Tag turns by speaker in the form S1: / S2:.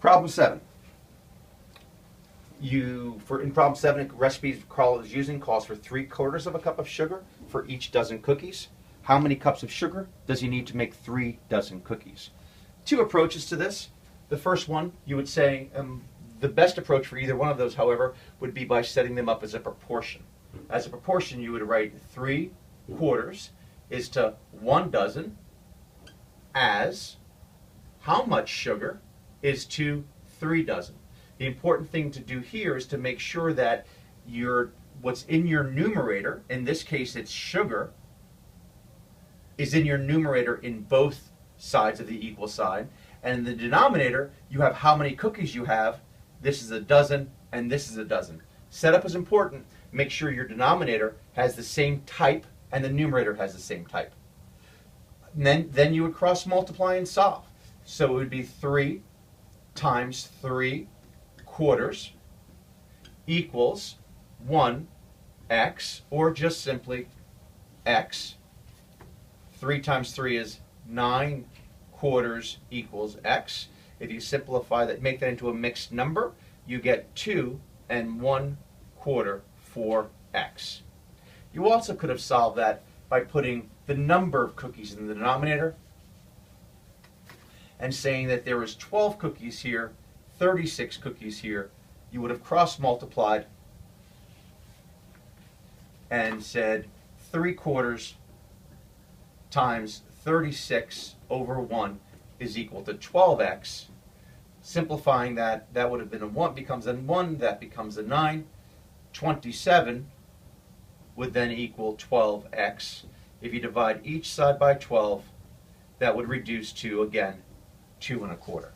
S1: Problem 7. In problem 7, recipes Carl is using calls for 3/4 of a cup of sugar for each dozen cookies. How many cups of sugar does he need to make 3 dozen cookies? Two approaches to this. The first one, you would say, the best approach for either one of those, however, would be by setting them up as a proportion. As a proportion, you would write 3/4 is to 1 dozen as how much sugar is to 3 dozen. The important thing to do here is to make sure that what's in your numerator, in this case it's sugar, is in your numerator in both sides of the equal sign. And in the denominator, you have how many cookies you have. This is a dozen, and this is a dozen. Setup is important. Make sure your denominator has the same type, and the numerator has the same type. And then you would cross multiply and solve. So it would be 3 times 3/4 equals 1x, or just simply x. 3 times 3 is 9/4 equals x. If you simplify that, make that into a mixed number, you get 2 and 1/4 for x. You also could have solved that by putting the number of cookies in the denominator and saying that there was 12 cookies here, 36 cookies here. You would have cross-multiplied and said 3/4 times 36 over 1 is equal to 12x. Simplifying that, that would have been a 1, becomes a 1, that becomes a 9. 27 would then equal 12x. If you divide each side by 12, that would reduce to, again, 2 1/4.